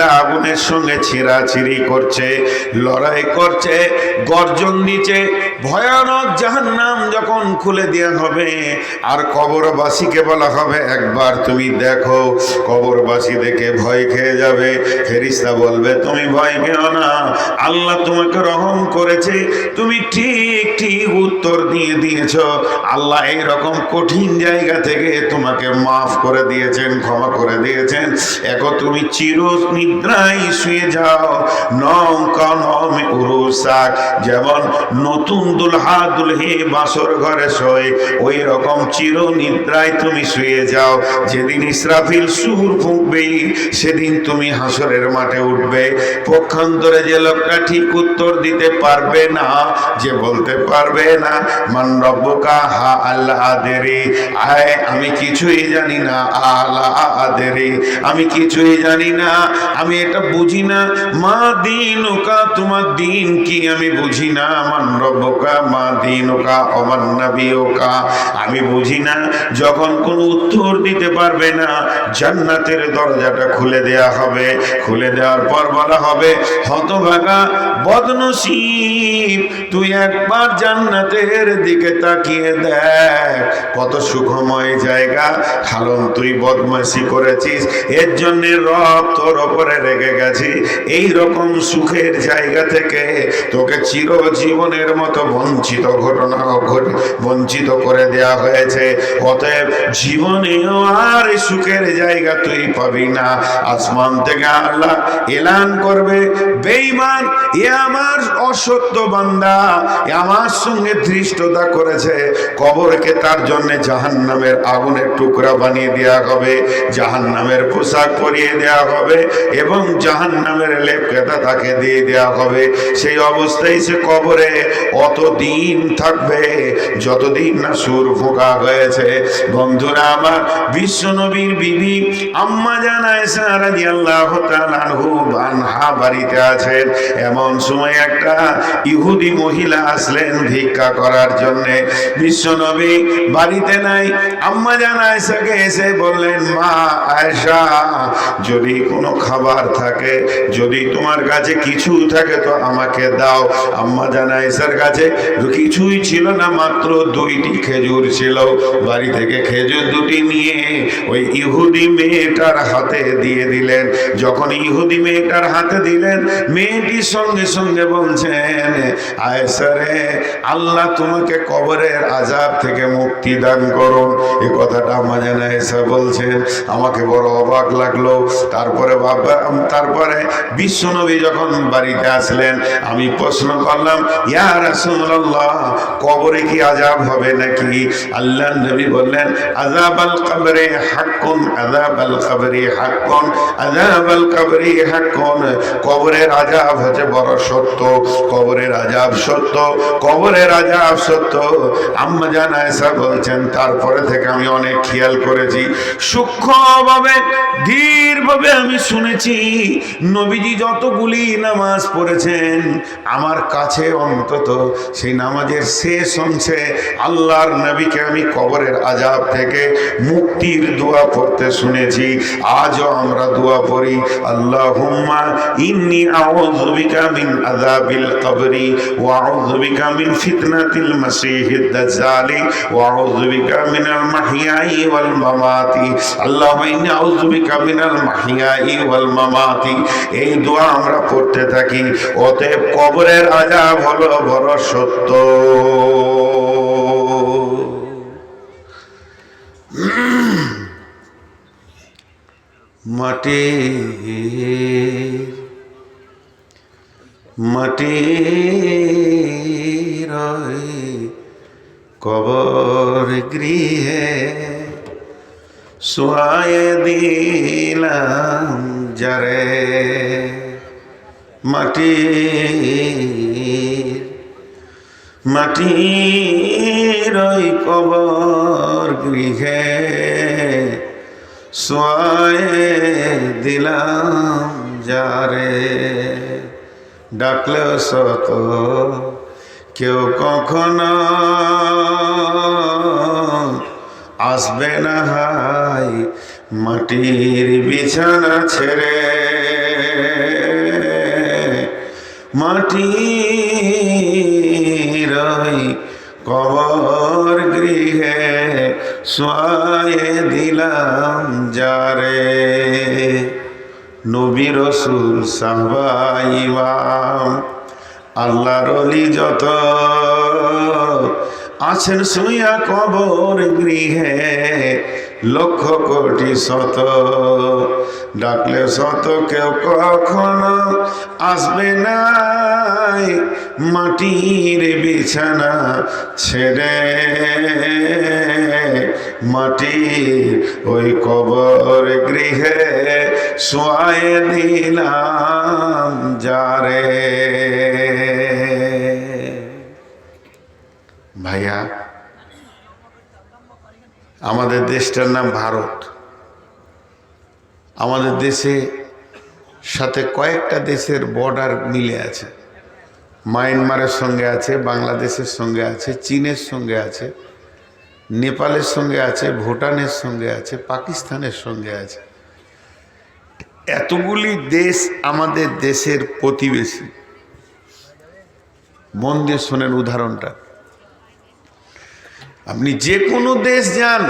চেহারাটা আগুনের সঙ্গে ছিঁড়াছিঁড়ি করছে, লড়াই করছে, গর্জন দিচ্ছে। ভয়ানক জাহান্নাম যখন খুলে দেওয়া হবে আর কবরবাসীকে বলা হবে একবার তুমি দেখো, কবরবাসী দেখে ভয় খেয়ে যাবে। ফেরেশতা বলবে তুমি ভয় পেও না, আল্লাহ তোমাকে রহম করেছে, তুমি ঠিক ঠিক উত্তর দিয়ে দিয়েছ। আল্লাহ এইরকম কঠিন জায়গা থেকে তোমাকে মাফ করে দিয়েছেন, ক্ষমা করে দিয়েছেন। এখন তুমি চির নিদ্রায় শুয়ে যাও। যেমন নতুন দুলহা দুলহি বাসর ঘরে শোয়, ওই রকম চির নিদ্রায় তুমি শুয়ে যাও। যেদিন ইসরাফিল সুর ফুঁকবে সেদিন তুমি হাসরের মাঠে উঠবে। পক্ষান্তরে যে লোকটা ঠিক উত্তর দিতে পারবে না, যে বলতে পারবে না মান রব্বুকা, হা আল্লাহ আদেরি, আয় আমি কিছুই জানি না, আল্লাহ আদেরি আমি কিছুই জানি না, আমি এটা বুঝি না, মা দীনুকা তোমার দিন কি আমি বুঝি না, মান রব্বুকা মা দীনুকা ওমান নবিয়ুকা আমি বুঝি না। যখন কোনো উত্তর দিতে পারবে না, জান্নাতের দরজাটা খুলে দেয়া হবে। খুলে দেওয়ার পর বলা হবে হতভাগা বদনসিব, তুই একবার জান্নাতের দিকে তাকিয়ে দেখ, কত সুখময় জায়গা। কারণ তুই বদমাশি করেছিস, এর জন্য রব তোর ওপরে রেগে গেছি। এই রকম সুখের জায়গা থেকে তোকে চিরজীবনের মতো বঞ্চিত বঞ্চিত করে দেয়া হয়েছে। অতএব জীবনেও আর সুখের জায়গা তুই পাবি না। আসমান থেকে আল্লাহ এলান করবে, বেঈমান এ আমার অসত্য বান্দা, এ আমার সঙ্গে ধৃষ্টতা করেছে, কবরকে তার জন্য জাহান্নামের আগুনের টুকরা বানিয়ে দেওয়া হবে, জাহান্নামের পোশাক পরিয়ে দেওয়া হবে এবং জাহান্নামের লেপকেতা তাকে দিয়ে দেওয়া হবে। সেই অবস্থায় সে কবরে অতদিন থাকবে যতদিন না সুর ফোঁকা হয়েছে। বন্ধুরা আমার, বিশ্ব নবীর বিবি আম্মা জান আয়েশা রাদিয়াল্লাহু তাআলা আনহা বাড়িতে আছেন। এমন সময় একটা ইহুদি মহিলা আসলেন ভিক্ষা করার জন্য। বিশ্ব নবী বাড়িতে নাই। আম্মা জান আয়েশাকে এসে বললেন, মা আয়েশা, যদি কোনো খাবার থাকে, যদি তোমার কাছে কিছু থাকে তো আমাকে দাও। আম্মা জান আয়েশার কাছে কিছুই ছিল না, মাত্র 2টি খেজুর ছিল। বাড়ি থেকে খেজুর 2টি নিয়ে ওই ইহুদি মেয়েটার হাতে দিয়ে দিলেন। যখন ইহুদি মেয়েটার হাতে দিলেন, মেয়েটির সঙ্গে সঙ্গে বলছেন, আয়েশা রে, আল্লাহ তোমাকে কবরের আযাব থেকে মুক্তি দান করুন। এই কথাটা আম্মা জান আয়েশা বলছেন। আমাকে বড় অবাক লাগলো। তারপরে বিশ্বনবী যখন বাড়িতে আসলেন, আমি প্রশ্ন করলাম, ইয়া রাসূলুল্লাহ, কবরে কি আযাব হবে নাকি? আল্লাহর নবী বললেন, আযাবাল কবরে হাক্কুন, আযাবাল কবরে হাক্কুন, আযাবাল কবরে হাক্কুন। কবরের আযাব হচ্ছে বড় সত্য, কবরের আযাব সত্য, কবরের আযাব সত্য। আম্মা জান আয়েশা বলছেন, তারপরে থেকে আমি অনেক খেয়াল করেছি, সূক্ষ্মভাবে ধীরভাবে আমি শুনেছি, নবীজি যতগুলি নামাজ পড়েছেন আমার কাছে অন্তত সেই নামাজের শেষ অংশে আল্লাহর নবীকে আমি কবরের আযাব থেকে মুক্তির দোয়া পড়তে শুনেছি। আজও আমরা দোয়া পড়ি, আল্লাহুম্মা ইন্নী আউযু বিকা মিন আযাবিল কবরি ওয়া আউযু বিকা মিন ফিতনাতিল মাসীহিদ দাজ্জালি ওয়া আউযু বিকা মিনাল মাহইয়াই ওয়াল মামাতি। আল্লাহুম্মা ইন্নী আউযু বিকা মিনাল মাহইয়াই ওয়াল মামাতি। এই দোয়া আমরা পড়তে থাকি। অতএব কবরের আযাব হলো বড় সত্য। মাটির কবর গৃহে শোয়ায়ে দিলাম যারে, মাটির কবর গৃহে শোয়ায়ে দিলাম যারে। ডাকলেও শত কেউ কখনো আসবে না হাই মাটির বিছানা ছেড়ে। মাটির কবর গৃহে শোয়ায়ে দিলাম যারে। নবী রাসূল সাহাবা ইমাম আল্লাহর ওলি যত আছেন শুইয়া কবর গৃহে, লক্ষ কোটি শত ডাকলে শত কেউ কখনো আসবে না মাটির বিছানা ছেড়ে। মাটির ওই কবর গৃহে শোয়ায়ে দিলাম যারে। ভাইয়া, আমাদের দেশটার নাম ভারত। আমাদের দেশে সাথে কয়েকটা দেশের বর্ডার মিলে আছে। মায়ানমারের সঙ্গে আছে, বাংলাদেশের সঙ্গে আছে, চীনের সঙ্গে আছে, নেপালের সঙ্গে আছে, ভুটানের সঙ্গে আছে, পাকিস্তানের সঙ্গে আছে। এতগুলি দেশ আমাদের দেশের প্রতিবেশী। মন দিয়ে শোনেন উদাহরণটা। আপনি যে কোনো দেশ যান,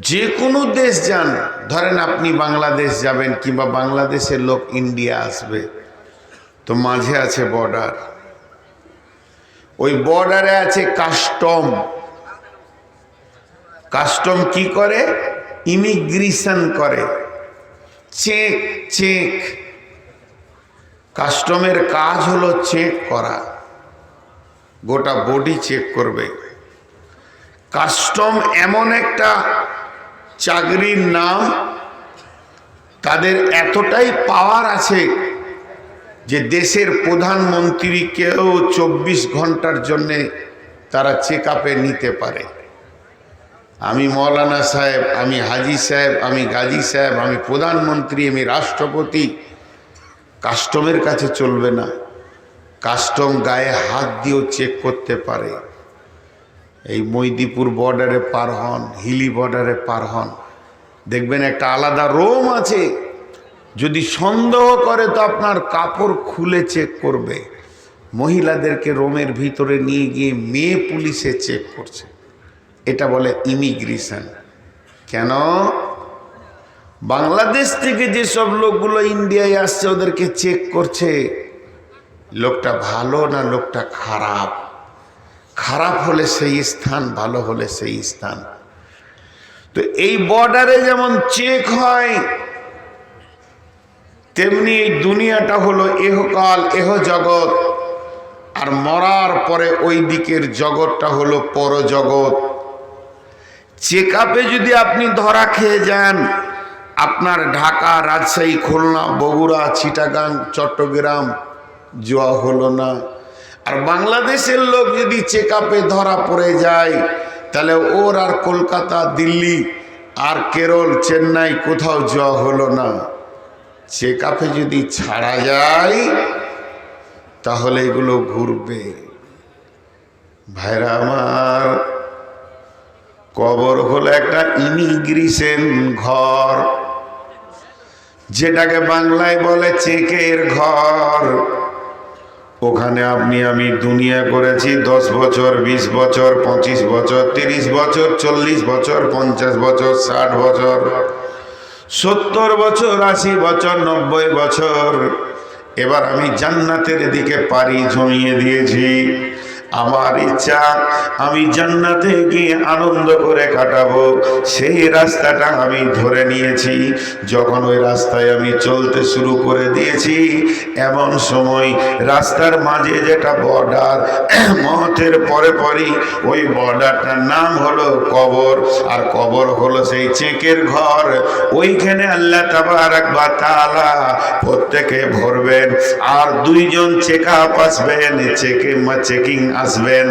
যে কোনো দেশ যান, ধরেন আপনি বাংলাদেশ যাবেন কিংবা বাংলাদেশের লোক ইন্ডিয়া আসবে, তো মাঝে আছে বর্ডার। ওই বর্ডারে আছে কাস্টম। কাস্টম কি করে? ইমিগ্রেশন করে, চেক। চেক কাস্টমের কাজ হলো চেক করা, গোটা বডি চেক করবে। কাস্টম এমন একটা চাকরির নাম, তাদের এতটাই পাওয়ার আছে যে দেশের প্রধানমন্ত্রীকেও 24 ঘন্টার জন্যে তারা চেক আপে নিতে পারে। আমি মৌলানা সাহেব, আমি হাজি সাহেব, আমি গাজী সাহেব, আমি প্রধানমন্ত্রী, আমি রাষ্ট্রপতি, কাস্টমের কাছে চলবে না। কাস্টম গায়ে হাত দিয়েও চেক করতে পারে। এই মৈদিপুর বর্ডারে পার হন, হিলি বর্ডারে পার হন, দেখবেন একটা আলাদা রোম আছে। যদি সন্দেহ করে তো আপনার কাপড় খুলে চেক করবে। মহিলাদেরকে রোমের ভিতরে নিয়ে গিয়ে মেয়ে পুলিশে চেক করছে। এটা বলে ইমিগ্রেশন। কেন? বাংলাদেশ থেকে যেসব লোকগুলো ইন্ডিয়ায় আসছে ওদেরকে চেক করছে, লোকটা ভালো না লোকটা খারাপ। খারাপ হলে সেই স্থান, ভালো হলে সেই স্থান। তো এই বর্ডারে যেমন চেক হয়, তেমনি এই দুনিয়াটা হলো এহকাল, এহ জগৎ। আর মরার পরে ওই দিকের জগৎটা হলো পরজগৎ। চেক আপে যদি আপনি ধরা খেয়ে যান, আপনার ঢাকা, রাজশাহী, খুলনা, বগুড়া, চিটাগাং, চট্টগ্রাম যাওয়া হলো না। আর বাংলাদেশের লোক যদি চেক আপে ধরা পড়ে যায়, তাহলে ওর আর কলকাতা, দিল্লি আর কেরল, চেন্নাই কোথাও যাওয়া হলো না। চেক আপে যদি ছাড়া যায় তাহলে এগুলো ঘুরবে। ভাইরা আমার, কবর হলো একটা ইমিগ্রেশন ঘর, যেটাকে বাংলায় বলে চেকের ঘর। ওখানে আপনি আমি দুনিয়া করেছি 10 বছর, 20 বছর, 25 বছর, 30 বছর, 40 বছর, 50 বছর, 60 বছর, 70 বছর, 80 বছর, 90 বছর। এবার আমি জান্নাতের দিকে পাড়ি জমিয়ে দিয়েছি। আমার ইচ্ছা আমি জান্নাতে গিয়ে আনন্দ করে কাটাবো, সেই রাস্তাটা আমি ধরে নিয়েছি। যখন ওই রাস্তায় আমি চলতে শুরু করে দিয়েছি, এমন সময় রাস্তার মাঝে যেটা বর্ডার, মতের পরে পরই ওই বর্ডারটার নাম হলো কবর। আর কবর হলো সেই চেকের ঘর। ওইখানে আল্লাহ তাবারাক ওয়া তাআলা প্রত্যেকে ভরবেন। আর 2 জন চেক আপ আসবেন, চেকিং আসবেন,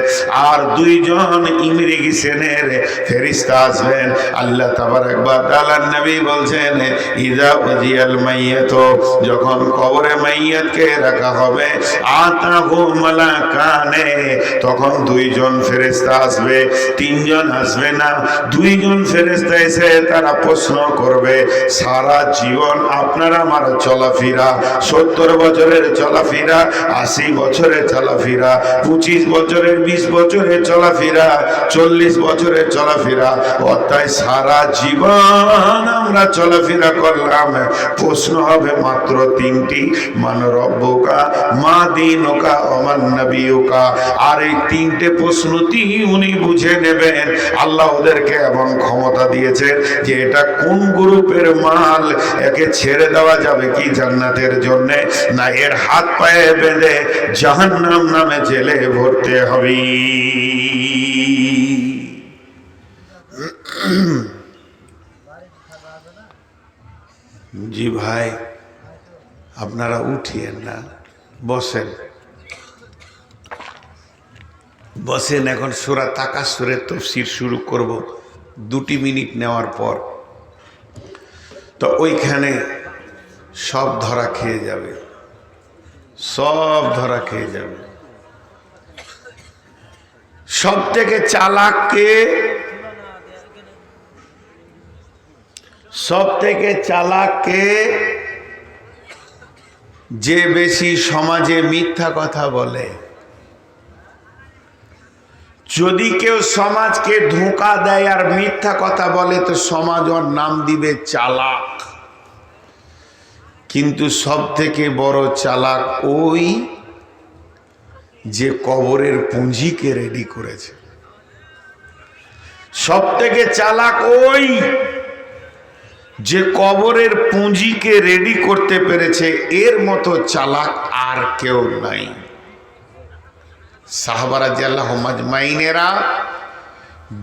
আর 2 জন ইমিগ্রেশনের ফেরেশতা আসবেন। আল্লাহ তাবারক ওয়া তাআলা নবী বলছেন, ইযা উজিয়াল মাইয়াত, যখন কবরে মাইয়াতকে রাখা হবে, আতাহু মালাকানে, তখন 2 জন ফেরেশতা আসবে, 3 জন আসবে না। 2 জন ফেরেশতা এসে তারা প্রশ্ন করবে, সারা জীবন আপনার আমার চলাফেরা, 70 বছরের চলাফেরা, 80 বছরের চলাফেরা, 25 বছরের, 20 বছরের চলাফেরা, 40 বছরের চলাফেরা, অর্থাৎ সারা জীবন আমরা চলাফেরা করলাম। প্রশ্ন হবে মাত্র 3টি, মান রব্বুকা, মা দীনুকা, ওমান নবিয়ুকা। আর এই 3টে প্রশ্নটি উনি বুঝে নেবেন। আল্লাহ ওদেরকে এমন ক্ষমতা দিয়েছে যে এটা কোন গ্রুপের মাল, একে ছেড়ে দেওয়া যাবে কি জান্নাতের জন্য, না এর হাত পায়ে বেঁধে জাহান্নাম নামে জেলে ভরতে হবে। জি ভাই, আপনারা উঠিয়েন না, বসেন বসেন। এখন সূরা তাকাসুরের তাফসীর শুরু করব 2 মিনিট নেওয়ার পর। তো ওইখানে সব ধরা খেয়ে যাবে, সব ধরা খেয়ে যাবে। সব থেকে চালাক কে? সব থেকে চালাক কে? যে বেশি সমাজে মিথ্যা কথা বলে। যদি কেউ সমাজকে ধোঁকা দেয় আর মিথ্যা কথা বলে, তো সমাজ ওর নাম দিবে চালাক। কিন্তু সব থেকে বড় চালাক ওই যে কবরের পুঁজিকে রেডি করেছে। সব থেকে চালাক ওই যে কবরের পুঁজিকে রেডি করতে পেরেছে। এর মতো চালাক আর কেউ নাই। সাহাবা রাদিয়াল্লাহু আজমাইনেরা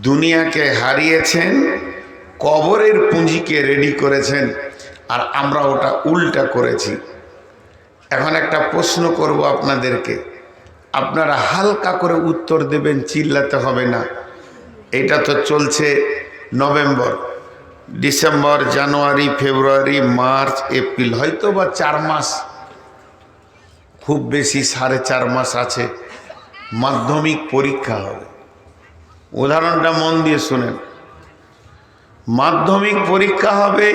দুনিয়াকে হারিয়েছেন, কবরের পুঁজিকে রেডি করেছেন, আর আমরা ওটা উল্টা করেছি। এখন একটা প্রশ্ন করব আপনাদেরকে, আপনারা হালকা করে উত্তর দেবেন, চিল্লাতে হবে না। এটা তো চলছে নভেম্বর, ডিসেম্বর, জানুয়ারি, ফেব্রুয়ারি, মার্চ, এপ্রিল, হয়তো বা 4 মাস, খুব বেশি 4.5 মাস আছে, মাধ্যমিক পরীক্ষা হবে। উদাহরণটা মন দিয়ে শুনেন। মাধ্যমিক পরীক্ষা হবে।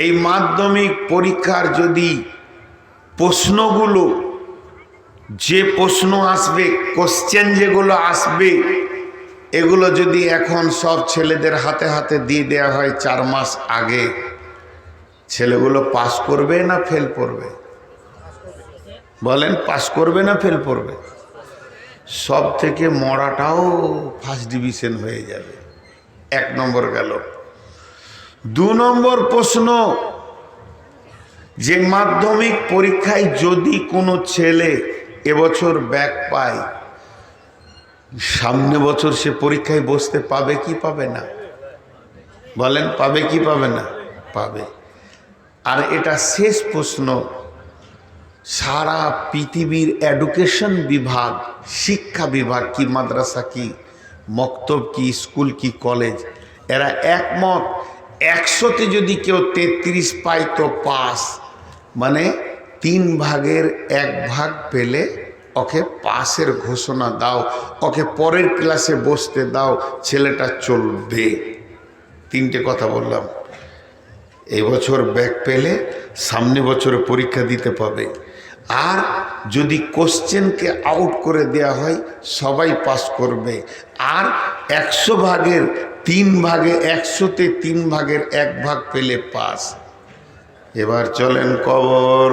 এই মাধ্যমিক পরীক্ষার যদি প্রশ্নগুলো, যে প্রশ্ন আসবে, কোশ্চেন যেগুলো আসবে, এগুলো যদি এখন সব ছেলেদের হাতে হাতে দিয়ে দেওয়া হয় 4 মাস আগে, ছেলেগুলো পাস করবে না ফেল করবে? বলেন, পাস করবে না ফেল করবে? সব থেকে মরাটাও ফার্স্ট ডিভিশন হয়ে যাবে। 1 নম্বর গেল। 2 নম্বর প্রশ্ন, যে মাধ্যমিক পরীক্ষায় যদি কোনো ছেলে এবছর ব্যাক পায়, সামনে বছর সে পরীক্ষায় বসতে পাবে কি পাবে না? বলেন, পাবে কি পাবে না? পাবে। আর এটা শেষ প্রশ্ন। সারা পৃথিবীর এডুকেশন বিভাগ, শিক্ষা বিভাগ কি, মাদ্রাসা কি, মক্তব কি, স্কুল কি, কলেজ, এরা একমত 100তে যদি কেউ 33 পায় তো পাস, মানে 3 ভাগের 1 ভাগ পেলে ওকে পাসের ঘোষণা দাও, ওকে পরের ক্লাসে বসতে দাও, ছেলেটা চলবে। 3টে কথা বললাম। এবছর ব্যাক পেলে সামনে বছরে পরীক্ষা দিতে পাবে। আর যদি কোশ্চেনকে আউট করে দেয়া হয়, সবাই পাস করবে। আর 100 ভাগের 3 ভাগে, 100তে 3 ভাগের 1 ভাগ পেলে পাস। এবার চলেন কবর।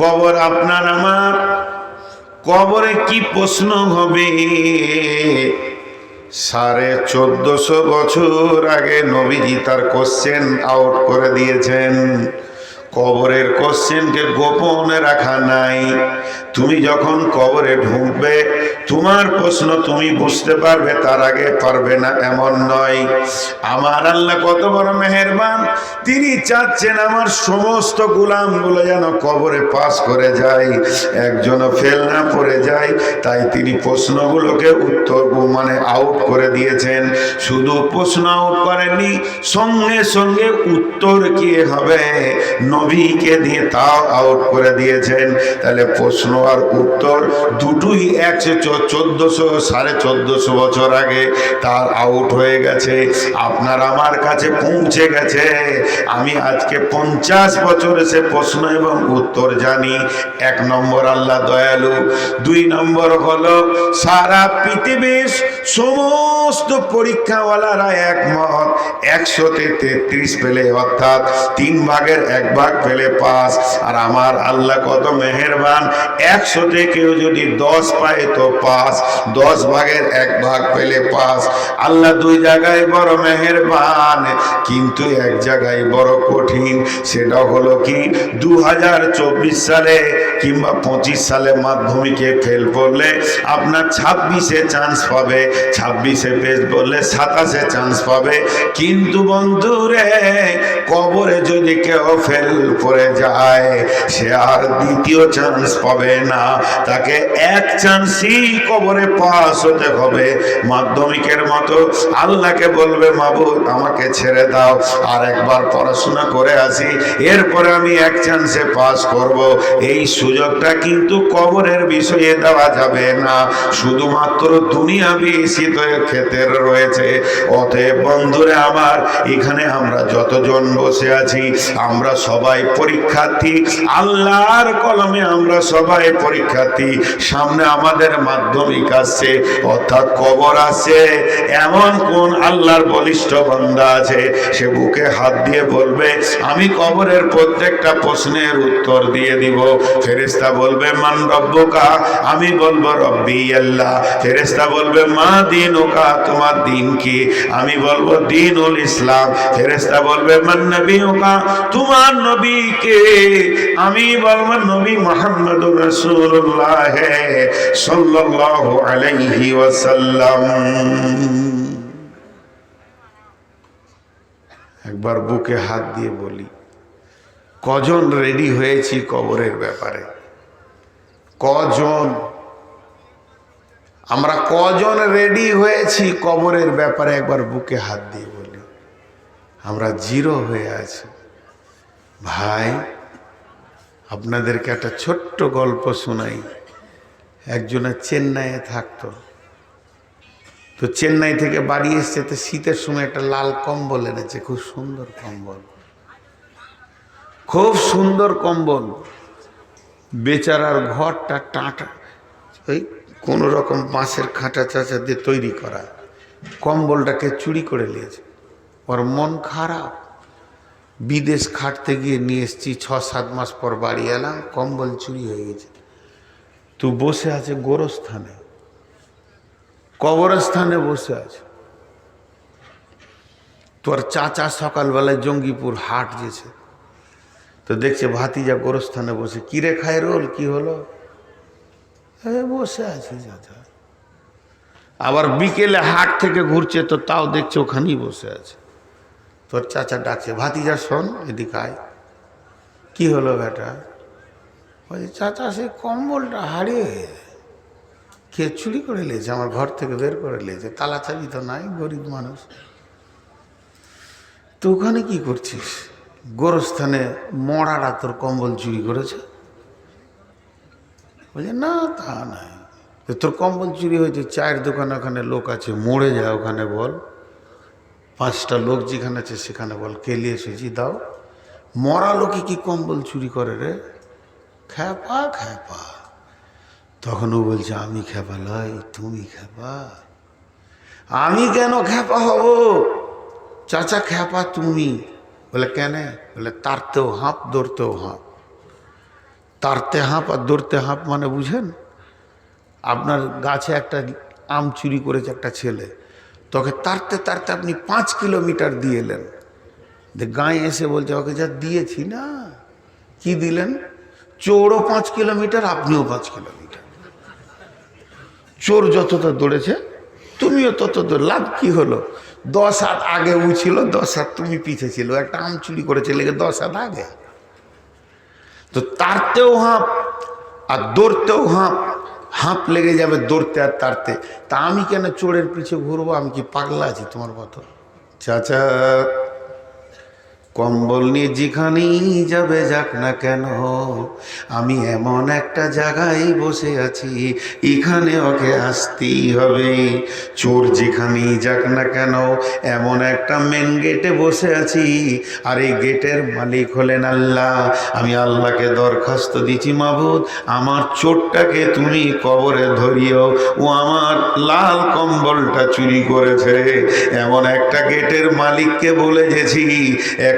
কবর আপনার আমার, কবরে কি প্রশ্ন হবে? 1450 বছর আগে নবীজি তার কোশ্চেন আউট করে দিয়েছেন। কবরের কোশ্চেনকে গোপনে রাখা নাই। তুমি যখন কবরে ঢুকবে তোমার প্রশ্ন তুমি বুঝতে পারবে, তার আগে পারবে না এমন নয়। আমার আল্লাহ কত বড় মেহেরবান, তিনি চাচ্ছেন আমার সমস্ত গোলামগুলো যেন কবরে পাস করে যায়, একজনও ফেল না পড়ে যায়। তাই তিনি প্রশ্নগুলোকে উত্তর আউট করে দিয়েছেন। শুধু প্রশ্ন আউট করেননি, সঙ্গে সঙ্গে উত্তর কি হবে নবীকে দিয়ে তাও আউট করে দিয়েছেন। তাহলে প্রশ্ন আর উত্তর দুটোই 1400 1450 বছর আগে তার আউট হয়ে গেছে, আপনার আমার কাছে পৌঁছে গেছে। আমি আজকে 50 বছর সে প্রশ্ন এবং উত্তর জানি। 1 নম্বর আল্লাহ দয়ালু, 2 নম্বর হলো সারা পৃথিবীর সমস্ত পরীক্ষাওয়ালারা একমত 100-তে 33 পেলে, অর্থাৎ 3 ভাগের 1 ভাগ পেলে পাস। আর আমার আল্লাহ কত মেহেরবান, 100-তে কেউ যদি 10 পায় তো পাস, 10 ভাগের 1 ভাগ পেলে পাস। আল্লাহ 2 জায়গায় বড় মেহেরবান, কিন্তু 1 জায়গায় বড় কঠিন। সেটা হলো কি, 2024 সালে কিংবা 25 সালে মাধ্যমিকে ফেল করলে আপনার 26-এ চান্স পাবে, 26-এ পেস করলে 27-এ চান্স পাবে। কিন্তু বন্ধুরে, কবরে যদি কেউ ফেল করে যায় সে আর দ্বিতীয় চান্স পাবে না, তাকে 1 চান্সই কবরে পাস হতে হবে। মাধ্যমিকের মতো আল্লাহকে বলবে, মাবুদ আমাকে ছেড়ে দাও, আর একবার পড়াশোনা করে আসি, এরপরে আমি 1 চান্সে পাস করব। এই সুযোগটা কিন্তু কবরের বিষয়ে দেওয়া যাবে না, শুধুমাত্র দুনিয়াবি শীতের ক্ষেত্রে রয়েছে। অতএব বন্ধুরে আমার, এখানে আমরা যতজন বসে আছি আমরা সবাই পরীক্ষার্থী, আল্লাহর কলমে আমরা সবাই পরীক্ষার্থী। সামনে আমাদের মাধ্যমিক আসছে, অর্থাৎ কবর আসছে। এমন কোন আল্লাহর বলিষ্ঠ বান্দা আছে সে বুকে হাত দিয়ে বলবে আমি কবরের প্রত্যেকটা প্রশ্নের উত্তর দিয়ে দিব? ফেরেশতা বলবে মান রব্বুকা, আমি বলবো রব্বি আল্লাহ। ফেরেশতা বলবে মা দীনুকা, তোমার দিন কি? আমি বলবো দীনুল ইসলাম। ফেরেশতা বলবে মান নবিয়ুকা, তোমার নবী কে? আমি বলবো নবী মুহাম্মদুর রাসূলুল্লাহ সাল্লাল্লাহু আলাইহি ওয়াসাল্লাম। একবার বুকে হাত দিয়ে বলি, কজন রেডি হয়েছি কবরের ব্যাপারে? কজন? আমরা কজন রেডি হয়েছি কবরের ব্যাপারে? একবার বুকে হাত দিয়ে বলি। আমরা 0 হয়ে আছি। ভাই, আপনাদেরকে একটা ছোট্ট গল্প শোনাই। একজনের চেন্নাইয়ে থাকতো, তো চেন্নাই থেকে বাড়ি এসছে, তো শীতের সময় একটা লাল কম্বল এনেছে, খুব সুন্দর কম্বল, খুব সুন্দর কম্বল। বেচারার ঘরটা টাটা, ওই কোনো রকম বাঁশের খাঁচা চাচা দিয়ে তৈরি করা, কম্বলটাকে চুরি করে নিয়েছে। ওর মন খারাপ, বিদেশ খাটতে গিয়ে নিয়ে এসছি, 6-7 মাস পর বাড়ি এলাম, কম্বল চুরি হয়ে গেছে। তো বসে আছে গোরস্থানে, কবরস্থানে বসে আছে। তোর চাচা সকালবেলায় জঙ্গিপুর হাট গেছে, তো দেখছে ভাতিজা গোরস্থানে বসে। কিরে খায়রুল, কি হলো? বসে আছি চাচা। আবার বিকেলে হাট থেকে ঘুরছে, তো তাও দেখছে ওখানেই বসে আছে। তোর চাচা ডাকছে, ভাতিজা শোন, এদিকে আয়। কি হলো বেটা? বলছে চাচা সেই কম্বলটা হারিয়ে কে চুরি করে নিয়েছে, আমার ঘর থেকে বের করে নিয়েছে, তালা চাবি তো নাই, গরিব মানুষ। তো ওখানে কি করছিস? গোরস্থানে মরারা তোর কম্বল চুরি করেছে। বলছে না তা নাই, তোর কম্বল চুরি হয়েছে, চায়ের দোকানে ওখানে লোক আছে, মরে যায় ওখানে বল, 5টা লোক যেখানে আছে সেখানে বল, কে নিয়ে এসেছি দাও। মরা লোকে কি কম্বল চুরি করে রে? খ্যাপা খ্যাপা। তখন ও বলছে আমি খ্যাপা লয়, তুমি খ্যাপা। আমি কেন খ্যাপা হব? চাচা খ্যাপা তুমি। বলে কেন? বলে তারতেও হাঁপ, দৌড়তেও হাঁপ। তারতে হাঁপ আর দৌড়তে হাঁপ মানে বুঝেন? আপনার গাছে একটা আম চুরি করেছে একটা ছেলে, তোকে তারতে তারতে আপনি 5 কিলোমিটার দিয়ে এলেন, গায়ে এসে বলছে ওকে যা দিয়েছি না। কি দিলেন? চোরও 5 কিলোমিটার, আপনিও 5 কিলোমিটার। চোর যতটা দৌড়েছে তুমিও তত দৌড়, লাভ কি হলো? 10 হাত আগে ও ছিল, 10 হাত তুমি পিছে ছিল, একটা আম চুরি করেছে লেগে 10 হাত আগে। তো তারতেও হাঁপ আর দৌড়তেও হাঁপ, হাঁপ লেগে যাবে দৌড়তে আর তাড়তে। তা আমি কেন চোরের পিছে ঘুরবো? আমি কি পাগলা আছি তোমার মতো? চাচা কম্বল নিয়ে যেখানেই যাবে যাক না কেন, আমি এমন একটা জায়গায় বসে আছি, এখানে ওকে আসতেই হবে। চোর যেখানেই যাক না কেন, এমন একটা মেন গেটে বসে আছি, আর এই গেটের মালিক হলেন আল্লাহ। আমি আল্লাহকে দরখাস্ত দিচ্ছি, মাবুদ আমার চোরটাকে তুমি কবরে ধরিও, ও আমার লাল কম্বলটা চুরি করেছে। এমন একটা গেটের মালিককে বলে গেছি,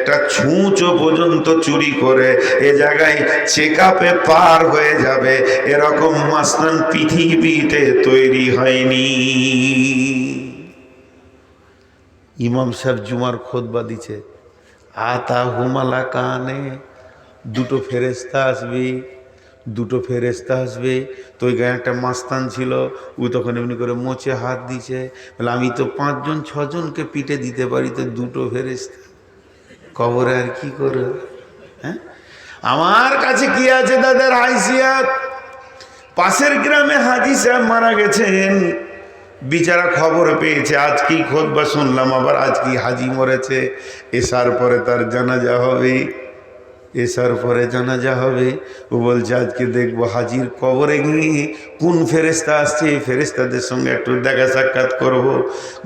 একটা ছুঁচো পর্যন্ত চুরি করে এ জায়গায় চেক আপে পার হয়ে যাবে, এরকম মাস্তান পৃথিবীতে তৈরি হয়নি। ইমাম সাহেব জুমার খুতবা দিচ্ছে, আতা হুমালা কানে, দুটো ফেরেস্তা আসবে, দুটো ফেরেস্তা আসবে। তো ওই গায়ে একটা মাস্তান ছিল, ও তখন এমনি করে মোচে হাত দিছে, বলে আমি তো 5 জন 6 জনকে পিটে দিতে পারি, তো দুটো ফেরেস্তা কবরে আর কি করে? হ্যাঁ, আমার কাছে কি আছে তাদের হাইসিয়াত? পাশের গ্রামে হাজি সাহেব মারা গেছেন, বিচারা খবর পেয়েছে, আজ কি খুতবা শুনলাম, আবার আজ কি হাজি মরেছে, এসার পরে তার জানাজা হবে, এসার পরে জানাজা হবে। ও বলছে আজকে দেখবো হাজির কবরে গিয়ে কোন ফেরেস্তা আসছে, ফেরেস্তাদের সঙ্গে একটু দেখা সাক্ষাৎ করব।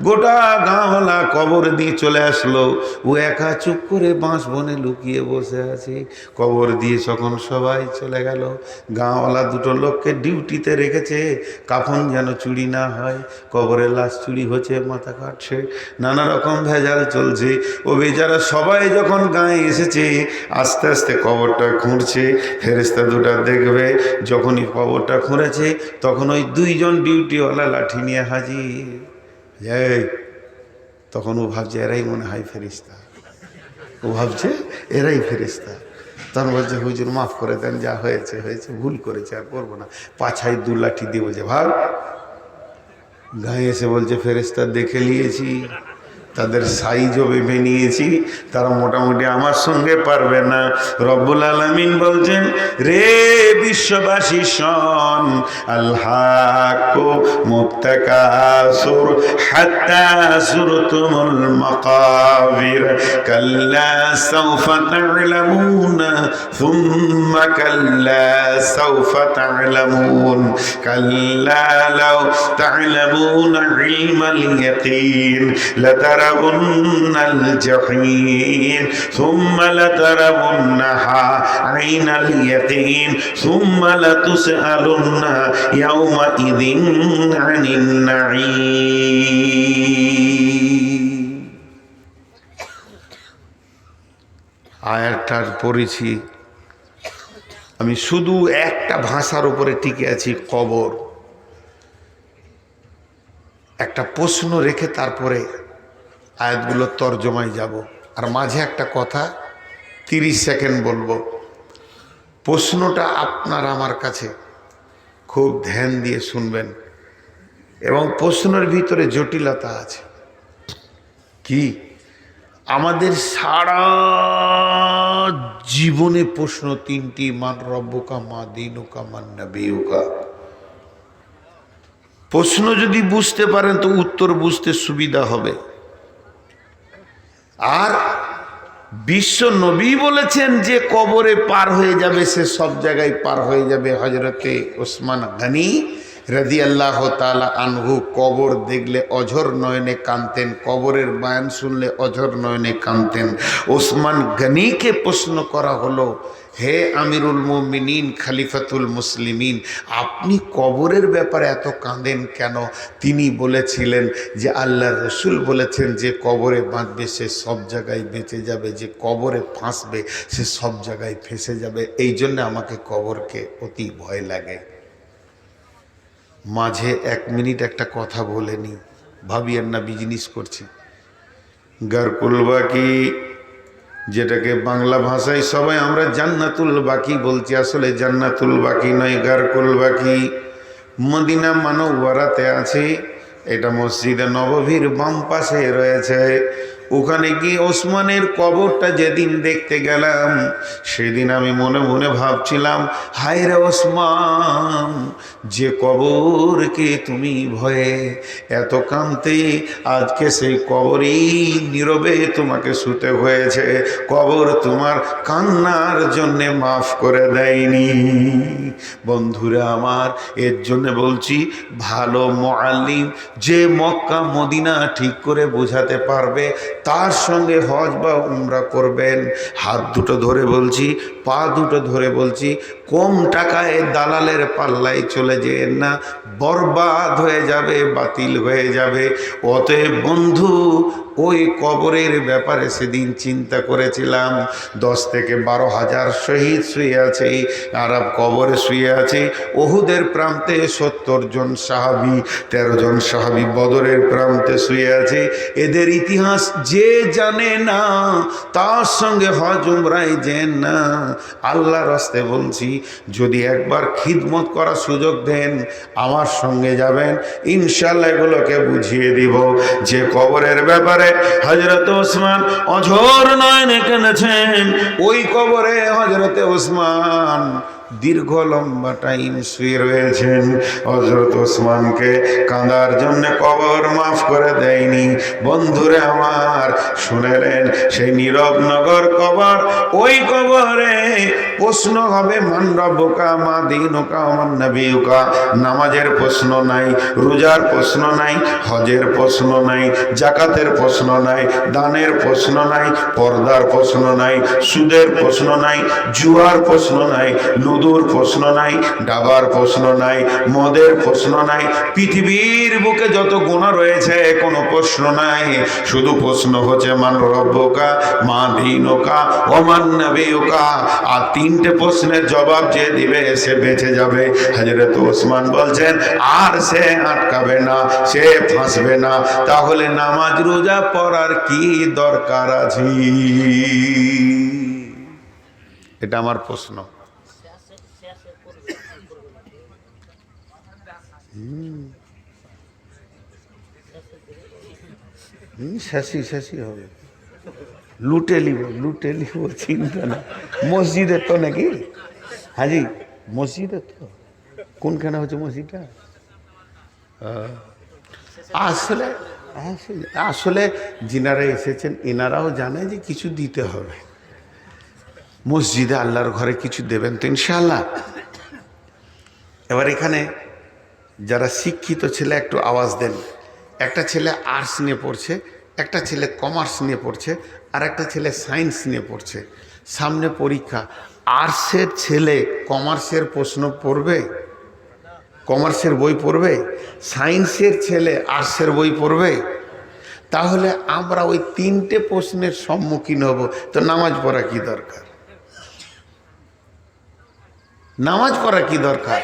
গোটা গাঁওয়ালা কবর দিয়ে চলে আসলো, ও একা চুপ করে বাঁশ বনে লুকিয়ে বসে আছে। কবর দিয়ে যখন সবাই চলে গেল, গাঁওয়ালা দুটো লোককে ডিউটিতে রেখেছে, কাফন যেন চুরি না হয়। কবরে লাশ চুরি হচ্ছে, মাথা কাটছে, নানা রকম ভেজাল চলছে। ও বেচারা সবাই যখন গায়ে এসেছে, আস্তে আস্তে কবরটা খুঁড়ছে, ফেরেস্তা দুটা দেখবে। যখনই কবরটা খুঁড়েছে, তখন ওই 2 জন ডিউটিওয়ালা লাঠি নিয়ে হাজির। এই তখন ও ভাবছে এরাই মনে হয় ফেরেস্তা, ও ভাবছে এরাই ফেরেস্তা। তখন বলছে হুজুর মাফ করে দেন, যা হয়েছে হয়েছে, ভুল করেছে, আর করবো না। পাছায় 2 লাঠি দিয়ে বলছে ভাব। গায়ে এসে বলছে ফেরেস্তা দেখে নিয়েছি, তাদের সাইজও ভেবে নিয়েছি, তারা মোটামুটি আমার সঙ্গে পারবে না। রব্বুল আলামিন বলছেন, রে বিশ্ববাসী শোন, আলহাকু মুবতাকাসুর হাত্তা যুরতুমুল মাকাবির, কাল্লা সাওফা তা'লামুনা সুম্মা কাল্লা সাওফা তা'লামুন, কাল্লা লাউ তা'লামুনা ইলমাল ইয়াকিন لترون الجحيم ثم لترونها عين اليقين ثم لتسألن يومئذ عن النعيم। আয়াতটার পড়েছি আমি, শুধু একটা ভাষার উপরে টিকে আছি, কবর। একটা প্রশ্ন রেখে তারপরে আয়াতগুলো তর্জমায় যাব, আর মাঝে একটা কথা 30 সেকেন্ড বলবো। প্রশ্নটা আপনার আমার কাছে খুব ধ্যান দিয়ে শুনবেন, এবং প্রশ্নের ভিতরে জটিলতা আছে। কি? আমাদের সারা জীবনে প্রশ্ন 3টি, মান রব্বুকা, মা দীনুকা, মান নবিয়ুকা। প্রশ্ন যদি বুঝতে পারেন তো উত্তর বুঝতে সুবিধা হবে। আর বিশ্ব নবী বলেছেন যে কবরে পার হয়ে যাবে, সে সব জায়গায় পার হয়ে যাবে। হযরতে ওসমান গনি রাদিয়াল্লাহু তাআলা আনহু কবর দেখলে অঝর নয়নে কাঁদতেন, কবরের বয়ান শুনলে অঝর নয়নে কাঁদতেন। ওসমান গনিকে প্রশ্ন করা হলো, হে আমিরুল মুমিনিন, খলিফাতুল মুসলিমিন, আপনি কবরের ব্যাপারে এত কাঁদেন কেন? তিনি বলেছিলেন যে আল্লাহর রসুল বলেছেন যে কবরে বাঁধবে সে সব জায়গায় বেঁচে যাবে, যে কবরে ফাঁসবে সে সব জায়গায় ফেঁসে যাবে, এই জন্য আমাকে কবরকে অতি ভয় লাগে। মাঝে 1 মিনিট একটা কথা বলে নি, ভাবিয়েন না বিজনেস করছি। গার কুলবা কি যেটাকে বাংলা ভাষায় সবাই আমরা জান্নাতুল বাকি বলছি, আসলে জান্নাতুল বাকি নয়, গারকুল বাকি। মদিনা মানওয়ারাতে আছে, এটা মসজিদে নববীর বাম পাশে রয়েছে। ওখানে গিয়ে ওসমানের কবরটা যেদিন দেখতে গেলাম, সেদিন আমি মনে মনে ভাবছিলাম, হায় রে ওসমান, যে কবরকে তুমি ভয়ে এত কাঁদতে, আজকে সেই কবরই নীরবে তোমাকে শুতে হয়েছে। কবর তোমার কান্নার জন্যে মাফ করে দেয়নি। বন্ধুরা আমার, এর জন্য বলছি, ভালো মুআল্লিম যে মক্কা মদিনা ঠিক করে বোঝাতে পারবে, তার সঙ্গে হজ বা উমরা করবেন। হাত দুটো ধরে বলছি, পা দুটো ধরে বলছি, কম টাকায় দালালের পাল্লায় চলে যেন না, বরবাদ হয়ে যাবে, বাতিল হয়ে যাবে। অতএব বন্ধু, ওই কবরের ব্যাপারে সেদিন চিন্তা করেছিলাম। 10 থেকে 12,000 শহীদ শুয়ে আছে, আরব কবরে শুয়ে আছে। ওহুদের প্রান্তে 70 জন সাহাবী, 13 জন সাহাবী বদরের প্রান্তে শুয়ে আছে। এদের ইতিহাস যে জানে না, তার সঙ্গে হজ উমরায় যেন না। আল্লাহর রাস্তে বলছি, যদি একবার খিদমত করার সুযোগ দেন, আমার সঙ্গে যাবেন, ইনশাআল্লাহ এগুলোকে বুঝিয়ে দিব। যে কবরের ব্যাপারে হযরত ওসমান অঝোর নয়নে কেঁদেছেন, ওই কবরে হযরতে ওসমান দীর্ঘ লম্বা টাইম শুয়ে রয়েছেন। হযরত ওসমানকে কাঁদার জন্য কবর মাফ করে দেয়নি। বন্ধুরা আমার, শুনেলেন, সেই নীরব নগর কবর, ওই কবরে প্রশ্ন হবে, মান রব্বুকা মা দীনুকা মান নবিয়ুকা। নামাজের প্রশ্ন নাই, রোজার প্রশ্ন নাই, হজের প্রশ্ন নাই, জাকাতের প্রশ্ন নাই, দানের প্রশ্ন নাই, পর্দার প্রশ্ন নাই, সুদের প্রশ্ন নাই, জুয়ার প্রশ্ন নাই, লুদুর প্রশ্ন নাই, ডাবার প্রশ্ন নাই, মদের প্রশ্ন নাই। পৃথিবীর বুকে যত গুনাহ রয়েছে কোনো প্রশ্ন নাই। শুধু প্রশ্ন হচ্ছে মান রব্বুকা মা দীনুকা ওয়া মান নবিয়ুকা। আর 3টে প্রশ্নের জবাব যে দিবে সে বেঁচে যাবে। হযরত ওসমান বলছেন, আর সে আটকাবে না, সে ফাঁসবে না। তাহলে নামাজ রোজা পড়ার কি দরকার আছে? এটা আমার প্রশ্ন। শেষি হবে, লুটে লিব, চিন্তা না। মসজিদের তো নাকি হাজি, মসজিদের তো কোনখানে হচ্ছে মসজিদটা? আসলে আসলে যিনারা এসেছেন এনারাও জানে যে কিছু দিতে হবে। মসজিদে আল্লাহর ঘরে কিছু দেবেন তো ইনশাআল্লাহ। এবার এখানে যারা শিক্ষিত ছেলে একটু আওয়াজ দেন। একটা ছেলে আর্টস নিয়ে পড়ছে, একটা ছেলে কমার্স নিয়ে পড়ছে, আর একটা ছেলে সায়েন্স নিয়ে পড়ছে। সামনে পরীক্ষা, আর্টসের ছেলে কমার্সের প্রশ্ন পড়বে, কমার্সের বই পড়বে? সায়েন্সের ছেলে আর্টসের বই পড়বে? তাহলে আমরা ওই 3টে প্রশ্নের সম্মুখীন হব। তো নামাজ পড়া কি দরকার? নামাজ পড়া কি দরকার?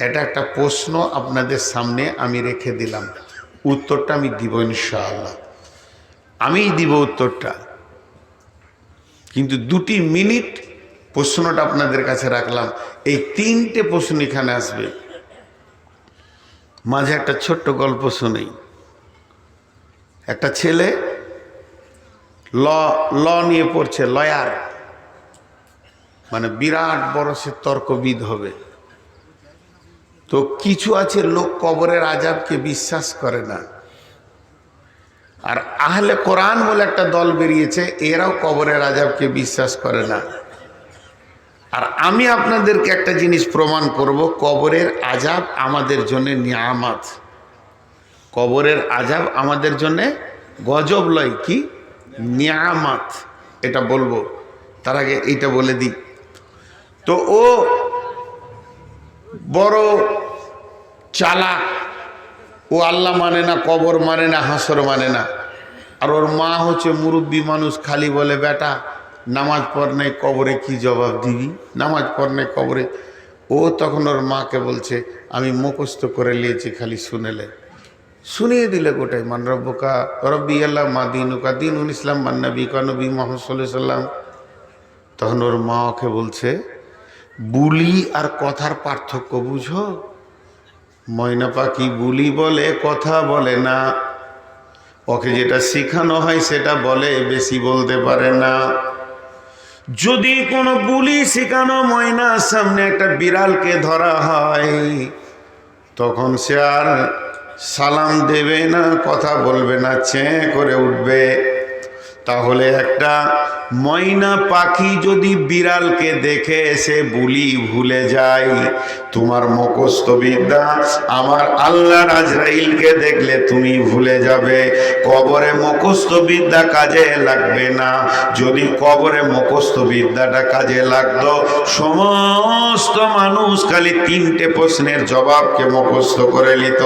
এটা একটা প্রশ্ন আপনাদের সামনে আমি রেখে দিলাম। উত্তরটা আমি দিব ইনশাআল্লাহ, আমিই দিব উত্তরটা। কিন্তু 2 মিনিট প্রশ্নটা আপনাদের কাছে রাখলাম। এই 3টে প্রশ্ন এখানে আসবে। মাঝে একটা ছোট্ট গল্প শুনেই। একটা ছেলে ল নিয়ে পড়ছে, লয়ার, মানে বিরাট বড় সে তর্কবিদ হবে। তো কিছু আছে লোক কবরের আযাবকে বিশ্বাস করে না, আর আহলে কোরআন বলে একটা দল বেরিয়েছে, এরাও কবরের আযাবকে বিশ্বাস করে না। আর আমি আপনাদেরকে একটা জিনিস প্রমাণ করব, কবরের আযাব আমাদের জন্য নিয়ামত। কবরের আযাব আমাদের জন্য গজব লয়, কি নিয়ামত, এটা বলবো। তার আগে এইটা বলে দিই। তো ও বড় চালাক, ও আল্লাহ মানে না, কবর মানে না, হাসর মানে না। আর ওর মা হচ্ছে মুরব্বী মানুষ, খালি বলে, বেটা নামাজ পড় নাই, কবরে কি জবাব দিবি? নামাজ পড় নাই কবরে। ও তখন ওর মাকে বলছে, আমি মুখস্থ করে নিয়েছি, খালি শুনেলে। শুনিয়ে দিলে গোটাই, মান রব্বুকা রব্বি আল্লাহ মা দিনুকা দিনুল ইসলাম মান নবীকা নবী মুহাম্মদ সাল্লাল্লাহু আলাইহি সাল্লাম। তখন ওর মা ওকে বলছে, বুলি আর কথার পার্থক্য বুঝো? ময়না পাখি বুলি বলে, কথা বলে না। ওকে যেটা শেখানো হয় সেটা বলে, বেশি বলতে পারে না। যদি কোনো বুলি শেখানো ময়নার সামনে একটা বিড়ালকে ধরা হয়, তখন সে আর সালাম দেবে না, কথা বলবে না, চেঁ করে উঠবে। তাহলে একটা ময়না পাখি যদি বিড়ালকে দেখে সে বুলি ভুলে যায়, তোমার মুখস্থ বিদ্যা আমার আল্লাহর আজরাইলকে দেখলে তুমি ভুলে যাবে। কবরে মুখস্থ বিদ্যা কাজে লাগবে না। যদি কবরে মুখস্থ বিদ্যাটা কাজে লাগতো, সমস্ত মানুষ খালি 3টে প্রশ্নের জবাবকে মুখস্থ করে নিত।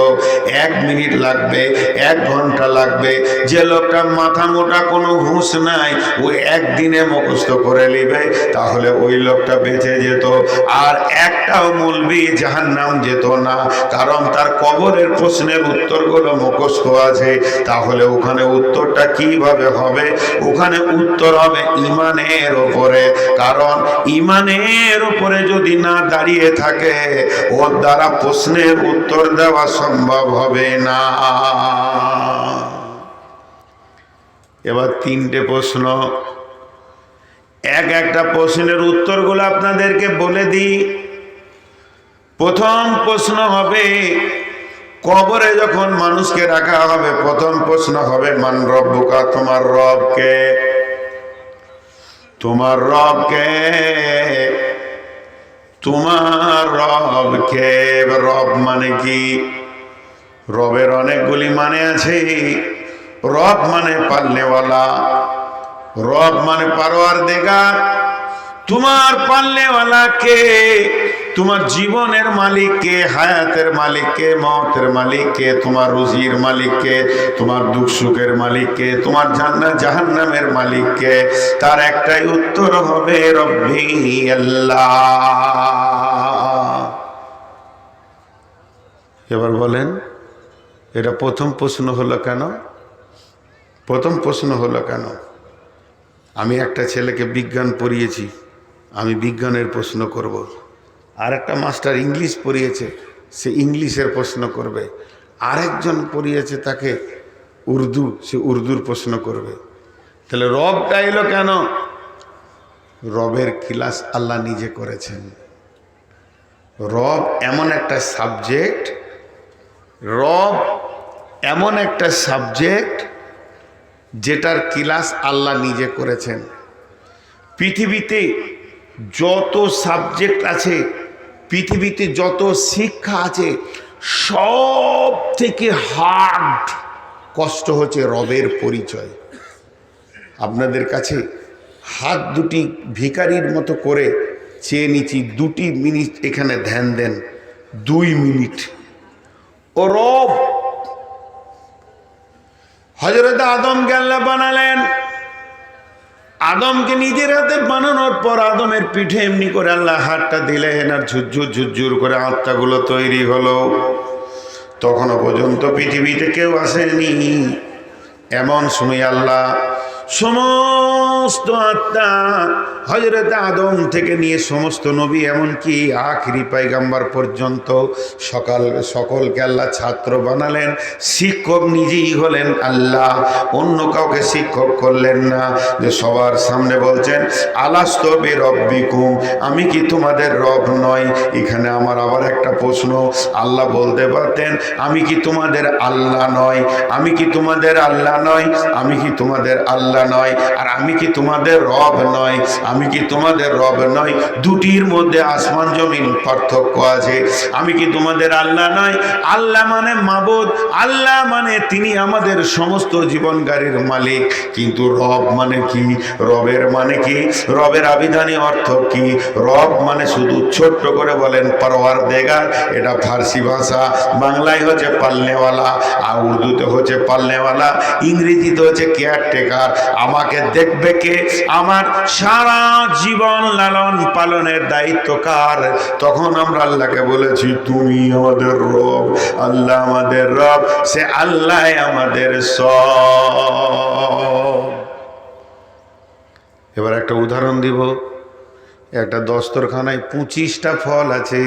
1 মিনিট লাগবে, 1 ঘন্টা লাগবে। যে লোকটা মাথা মোটা কোনো হুঁশ নাই, ওই একদিনে মুখস্থ করে নিবে, তাহলে ওই লোকটা বেঁচে যেত। আর একটাও মৌলবি জাহান্নাম যেত না, কারণ তার কবরের প্রশ্নের উত্তরগুলো মুখস্থ আছে। তাহলে ওখানে উত্তরটা কিভাবে হবে? ওখানে উত্তর হবে ইমানের ওপরে। কারণ ইমানের ওপরে যদি না দাঁড়িয়ে থাকে, ওর দ্বারা প্রশ্নের উত্তর দেওয়া সম্ভব হবে না। এবার 3টে প্রশ্ন, একটা প্রশ্নের উত্তরগুলো আপনাদেরকে বলে দিই। প্রথম প্রশ্ন হবে, কবরে যখন মানুষকে রাখা হবে, প্রথম প্রশ্ন হবে মান রব্বুকা, তোমার রব কে? তোমার রব কে? তোমার রব কে? রব মানে কি? রবের অনেকগুলি মানে আছে। রব মানে পালনেওয়ালা, রব মানে পারওয়ারদিগার। তোমার পালনেওয়ালা কে? তোমার জীবনের মালিক কে? হায়াতের মালিক কে? মওতের মালিক কে? তোমার রুজির মালিক কে? তোমার দুঃখ সুখের মালিক কে? তোমার জান্নাত জাহান্নামের মালিক কে? তার একটাই উত্তর হবে রব্বি আল্লাহ। এবার বলেন, এটা প্রথম প্রশ্ন হলো কেন? প্রথম প্রশ্ন হলো কেন? আমি একটা ছেলেকে বিজ্ঞান পড়িয়েছি, আমি বিজ্ঞানের প্রশ্ন করব। আর একটা মাস্টার ইংলিশ পড়িয়েছে, সে ইংলিশের প্রশ্ন করবে। আরেকজন পড়িয়েছে তাকে উর্দু, সে উর্দুর প্রশ্ন করবে। তাহলে রবটা এলো কেন? রবের ক্লাস আল্লাহ নিজে করেছেন। রব এমন একটা সাবজেক্ট, রব এমন একটা সাবজেক্ট যেটার ক্লাস আল্লাহ নিজে করেছেন। পৃথিবীতে যত সাবজেক্ট আছে, পৃথিবীতে যত শিক্ষা আছে, সব থেকে হার্ড কষ্ট হচ্ছে রবের পরিচয়। আপনাদের কাছে হাত দুটি ভিখারির মতো করে চেয়ে নিচ্ছি, 2 মিনিট এখানে ধ্যান দেন। 2 মিনিট। ও রব, হযরত আদমকে আল্লাহ বানালেন। আদমকে নিজের হাতে বানানোর পর আদমের পিঠে এমনি করে আল্লাহ হাতটা দিলেন, আর ঝুরঝুর ঝুরঝুর করে আত্মাগুলো তৈরি হলো। তখনও পর্যন্ত পৃথিবীতে কেউ আসেনি। এমন সময় আল্লাহ সমস্ত আত্মা হযরত আদম থেকে নিয়ে সমস্ত নবী, এমনকি আখিরি পয়গম্বর পর্যন্ত সকলকে আল্লাহ ছাত্র বানালেন। শিক্ষক নিজেই হলেন আল্লাহ, অন্য কাউকে শিক্ষক করলেন না। যে সবার সামনে বলছেন আলাস্তু বিরব্বিকুম, আমি কি তোমাদের রব নয়? এখানে আমার আবার একটা প্রশ্ন। আল্লাহ বলতে পারতেন আমি কি তোমাদের আল্লাহ নয়? আমি কি তোমাদের আল্লাহ নয়? আমি কি তোমাদের আল্লাহ নয়? আর আমি কি তোমাদের রব নয়? আমি কি তোমাদের রব নয়? দুটির মধ্যে আসমান জমিন পার্থক্য আছে। আমি কি তোমাদের আল্লাহ নয়? আল্লাহ মানে মাবুদ, আল্লাহ মানে তিনি আমাদের সমস্ত জীবনকারীর মালিক। কিন্তু রব মানে কি? রবের মানে কি? রবের আবিধানিক অর্থ কি? রব মানে শুধু ছোট্ট করে বলেন পারওয়ারদিগার, এটা ফার্সি ভাষা। বাংলায় হচ্ছে পালনেওয়ালা, আর উর্দুতে হচ্ছে পালনেওয়ালা, ইংরেজিতে হচ্ছে কেয়ারটেকার। আমাকে দেখবে কে? আমার সারা জীবন লালন পালনের দায়িত্ব কার? তখন আমরা আল্লাহকে বলেছি তুমি আমাদের রব। আল্লাহ আমাদের রব, সে আল্লাহ আমাদের সব। এবার একটা উদাহরণ দিব। একটা দস্তরখানায় 25টা ফল আছে।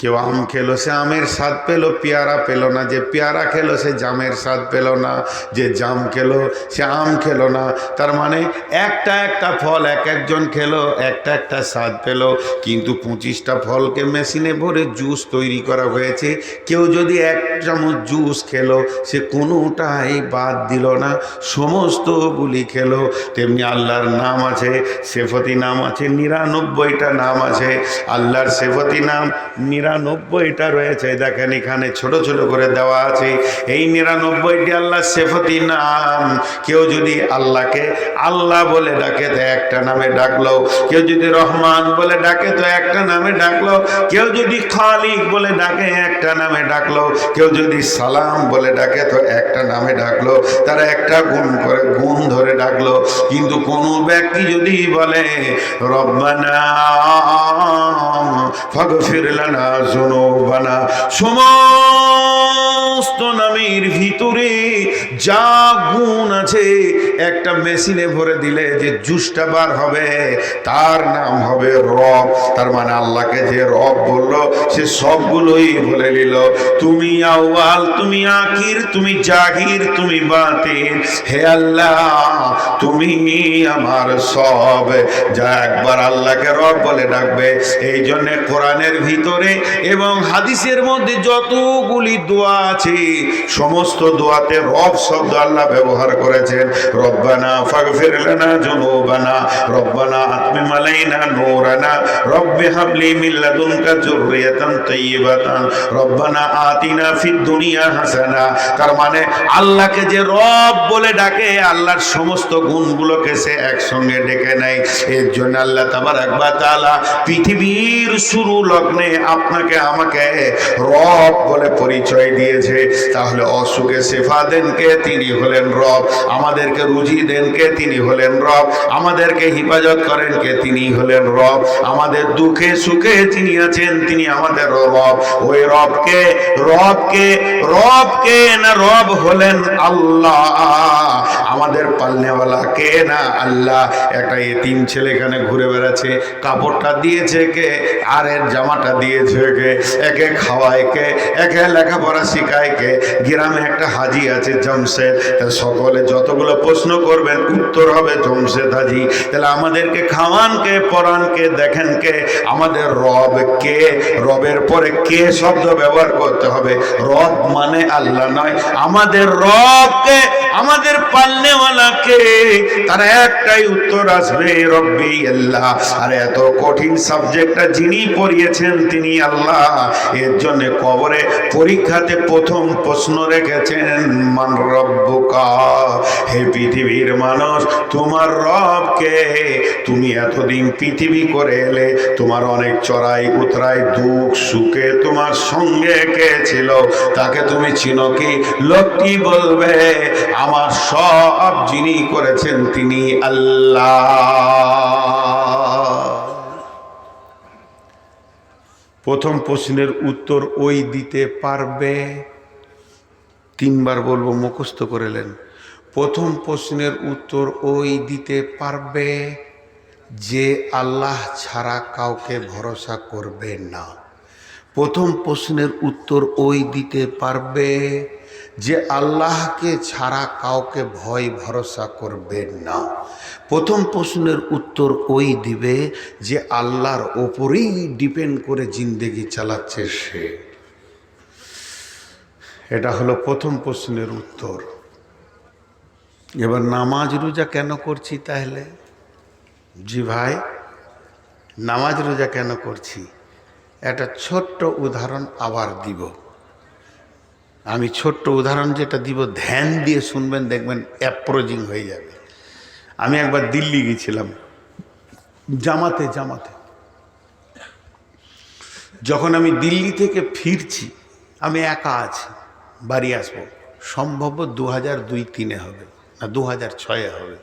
কেউ আম খেলো, সে আমের স্বাদ পেল, পেয়ারা পেল না। যে পেয়ারা খেলো সে জামের স্বাদ পেল না। যে জাম খেলো সে আম খেলো না। তার মানে একটা একটা ফল এক একজন খেলো, একটা একটা স্বাদ পেল। কিন্তু 25টা ফলকে মেশিনে ভরে জুস তৈরি করা হয়েছে। কেউ যদি 1 চামচ জুস খেলো সে কোনোটাই বাদ দিল না, সমস্তগুলি খেলো। তেমনি আল্লাহর নাম আছে, সেফতি নাম আছে, 99টা নাম আছে। আল্লাহর সেফতি নাম 99টা রয়েছে। দেখেন এখানে ছোট ছোট করে দেওয়া আছে। এই 99টি আল্লাহ সেফতি নাম। কেউ যদি আল্লাহকে আল্লাহ বলে ডাকে তো একটা নামে ডাকলো, কেউ যদি রহমান বলে ডাকে তো একটা নামে ডাকলো, কেউ যদি খালিক বলে ডাকে একটা নামে ডাকলো, কেউ যদি সালাম বলে ডাকে তো একটা নামে ডাকলো। তারা একটা গুণ ধরে ডাকলো। কিন্তু কোন ব্যক্তি যদি বলে রব্বানা ফাগফির লানা যুনুবানা, সমস্ত নামের ভিতরে যা গুণ আছে একটা মেশিনে ভরে দিলে যে জুসটা বার হবে তার নাম হবে রব। তার মানে আল্লাহকে যে রব বললো সে সবগুলোই বলে নিল। তুমি আউয়াল, তুমি আখির, তুমি জাহির, তুমি বাতিন। হে আল্লাহ তুমি আমার সব। যা একবার আল্লাহকে রব বলে ডাকবে। এই জন্য কোরআনের ভিতরে এবং হাদিসের মধ্যে যতগুলি দোয়া আছে সমস্ত দোয়াতে রব শব্দ আল্লাহ ব্যবহার করেছেন। রব্বানা ফাগফির লানা যুনুবানা, রব্বানা আতমিম আলাইনা নূরানা, রব্বি হাবলি মিন লাদুনকা যুররিয়াতান তাইয়্যিবাতান, রব্বানা আতিনা ফিদ দুনিয়া হাসানা। তার মানে আল্লাহকে যে রব বলে ডাকে আল্লাহর সমস্ত গুণগুলোকে সে একসঙ্গে ডেকে নেয়। এর জন্য আল্লাহ তাবারাক ওয়া তাআলা পৃথিবীর শুরু লগ্নে আপনাকে আমাকে রব বলে পরিচয় দিয়েছে। তাহলে অসুখে শেফা দেন কে? তিনি হলেন রব। আমাদেরকে রুজি দেন কে? তিনি হলেন রব। আমাদেরকে হিফাজত করেন কে? তিনি হলেন রব। আমাদের দুঃখে সুখে যিনি আছেন তিনি আমাদের রব। ওই রবকে রবকে রবকে না রব হলেন আল্লাহ। আমাদের পালনেওয়ালা কে? না আল্লাহ। একটা এতিম ছেলে এখানে ঘুরে বেড়াচ্ছে, কাপড়টা দিয়েছে কে? আর এর জামাটা দিয়েছে কে? একে খাওয়ায় কে? একে লেখাপড়া শিখায় কে? গ্রামে একটা হাজি আছে জমশেদ। সকলে যতগুলো প্রশ্ন করবেন উত্তর হবে জমশেদ হাজি। তাহলে আমাদেরকে খাওয়ান কে, পড়ান কে, দেখেন কে? আমাদের রব কে? রবের পরে কে শব্দ ব্যবহার করতে হবে। রব মানে আল্লাহ নয়। আমাদের রব কে? আমাদের পালনেওয়ালা কে? তার একটাই উত্তর আসবে, রব্বি আল্লাহ। আর এত কঠিন সাবজেক্টটা যিনি পড়িয়েছেন তিনি আল্লাহ। এর জন্য কবরে পরীক্ষাতে প্রথম প্রশ্ন রেখেছেন মান রব্বুকা, হে পৃথিবীর মানুষ তোমার রব কে? তুমি এতদিন পৃথিবী করে এলে, তোমার অনেক চড়াই উতরাই দুঃখ সুখে তোমার সঙ্গে কে ছিল তাকে তুমি চিনো কি? লোকটি বলবে আমার সব যিনি করেছেন তিনি আল্লাহ। প্রথম প্রশ্নের উত্তর ওই দিতে পারবে। 3 বার বলবো, মুখস্থ করেলেন। প্রথম প্রশ্নের উত্তর ওই দিতে পারবে যে আল্লাহ ছাড়া কাউকে ভরসা করবে না। প্রথম প্রশ্নের উত্তর ওই দিতে পারবে যে আল্লাহকে ছাড়া কাউকে ভয় ভরসা করবে না। প্রথম প্রশ্নের উত্তর ওই দিবে যে আল্লাহর ওপরেই ডিপেন্ড করে জিন্দেগি চালাচ্ছে সে। এটা হলো প্রথম প্রশ্নের উত্তর। এবার নামাজ রোজা কেন করছি তাহলে? জি ভাই, নামাজ রোজা কেন করছি? একটা ছোট্ট উদাহরণ আবার দিব। আমি ছোট্ট উদাহরণ যেটা দিব ধ্যান দিয়ে শুনবেন, দেখবেন অ্যাপ্রোচিং হয়ে যাবে। আমি একবার দিল্লি গেছিলাম জামাতে। যখন আমি দিল্লি থেকে ফিরছি, আমি একা আছি, বাড়ি আসবো সম্ভবত 2002-03 হবে না 2006 হবে।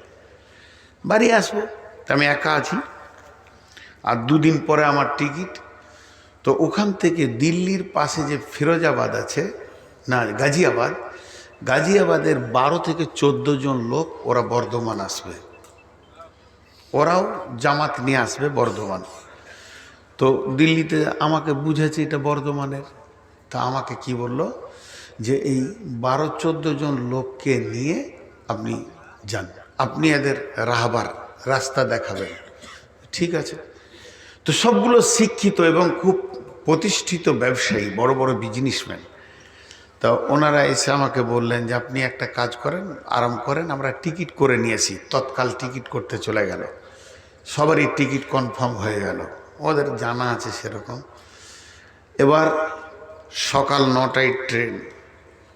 বাড়ি আসবো। তা আমি একা আছি, আর দুদিন পরে আমার টিকিট। তো ওখান থেকে দিল্লির পাশে যে ফিরোজাবাদ আছে, না গাজিয়াবাদ, গাজিয়াবাদের 12 থেকে 14 জন লোক ওরা বর্ধমান আসবে, ওরাও জামাত নিয়ে আসবে বর্ধমান। তো দিল্লিতে আমাকে বুঝেছে এটা বর্ধমানের। তা আমাকে কি বলল যে এই 12-14 জন লোককে নিয়ে আপনি যান, আপনি এদের রাহবার রাস্তা দেখাবেন। ঠিক আছে। তো সবগুলো শিক্ষিত এবং খুব প্রতিষ্ঠিত ব্যবসায়ী, বড় বড় বিজনেসম্যান। তা ওনারা এসে আমাকে বললেন যে আপনি একটা কাজ করেন, আরাম করেন, আমরা টিকিট করে নিয়েছি। তৎকাল টিকিট করতে চলে গেল, সবারই টিকিট কনফার্ম হয়ে গেল, ওদের জানা আছে সেরকম। এবার সকাল 9টায়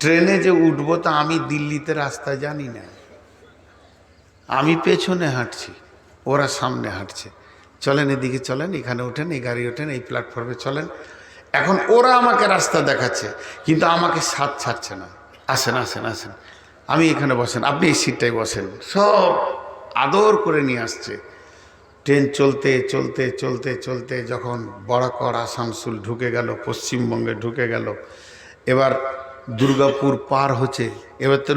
ট্রেনে যে উঠবো, তা আমি দিল্লিতে রাস্তা জানি না, আমি পেছনে হাঁটছি, ওরা সামনে হাঁটছে। চলেন এদিকে চলেন, এখানে ওঠেন, এই গাড়ি ওঠেন, এই প্ল্যাটফর্মে চলেন। এখন ওরা আমাকে রাস্তা দেখাচ্ছে, কিন্তু আমাকে সাথ ছাড়ছে না। আসেন আসেন আসেন, আমি এখানে বসেন, আপনি এই সিটটায় বসেন, সব আদর করে নিয়ে আসছে। ট্রেন চলতে চলতে চলতে চলতে যখন বরাকর আসানসোল ঢুকে গেল, পশ্চিমবঙ্গে ঢুকে গেল, এবার দুর্গাপুর পার হচ্ছে। এবার তো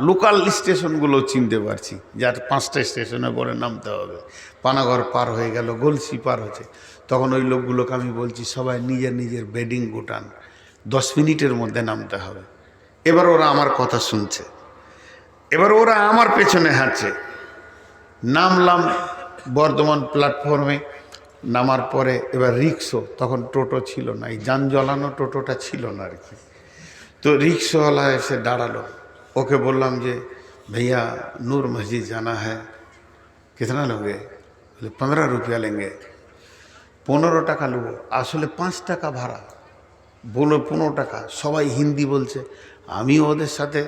লোকাল স্টেশনগুলো চিনতে পারছি, যার 5টা স্টেশনে পরে নামতে হবে। পানাগড় পার হয়ে গেল, গলসি পার হচ্ছে। তখন ওই লোকগুলোকে আমি বলছি সবাই নিজের নিজের বেডিং গোটান, 10 মিনিটের মধ্যে নামতে হবে। এবার ওরা আমার কথা শুনছে, এবার ওরা আমার পেছনে হাঁটছে। নামলাম বর্ধমান প্ল্যাটফর্মে, নামার পরে এবার রিক্সো, তখন টোটো ছিল না, এই যান জ্বালানো টোটোটা ছিল না আর কি। তো রিক্সাওয়ালা এসে দাঁড়ালো, ওকে বললাম যে भैया नूर मस्जिद जाना है, कितना लोगे? बोले 15 रुपया लेंगे। 15 টাকা নেবো, আসলে 5 টাকা ভাড়া, বলো 15 টাকা। সবাই হিন্দি বলছে, আমি ওদের সাথে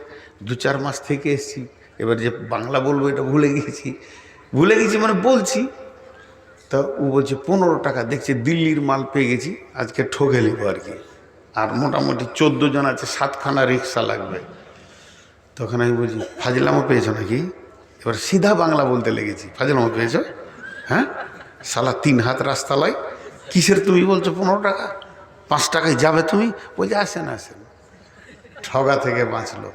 2-4 মাস থেকে এসেছি, এবার যে বাংলা বলবো এটা ভুলে গেছি মানে বলছি। তা ও বলছে 15 টাকা, দেখছে দিল্লির মাল পেয়ে গেছি, আজকে ঠকে নেব আর কি। আর মোটামুটি 14 জন আছে, 7খানা রিক্সা লাগবে। তখন আমি বলছি ফাজলামো পেয়েছো নাকি? এবার সিধা বাংলা বলতে লেগেছি, ফাজলামো পেয়েছো? হ্যাঁ শালা 3 হাত রাস্তা লয়, কিসের তুমি বলছো 15 টাকা? 5 টাকায় যাবে তুমি? বলছে আসেন আসেন। ঠগা থেকে বাঁচলো।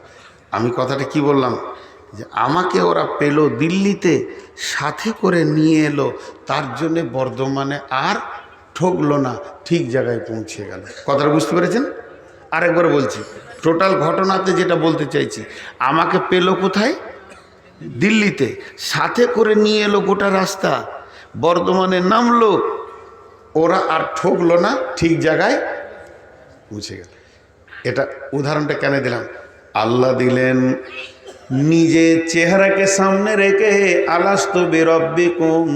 আমি কথাটা কি বললাম, যে আমাকে ওরা পেলো দিল্লিতে, সাথে করে নিয়ে এলো, তার জন্যে বর্ধমানে আর ঠকলো না, ঠিক জায়গায় পৌঁছে গেল। কথাটা বুঝতে পেরেছেন? আরেকবার বলছি, টোটাল ঘটনাতে যেটা বলতে চাইছি, আমাকে পেলো কোথায়? দিল্লিতে, সাথে করে নিয়ে এলো গোটা রাস্তা, বর্ধমানে নামলো, ওরা আর ঠকলো না, ঠিক জায়গায় পৌঁছে গেল। এটা উদাহরণটা কেন দিলাম? আল্লাহ দিলেন নিজে চেহারাকে সামনে রেখে, আলাস্তু বিরব্বিকুম,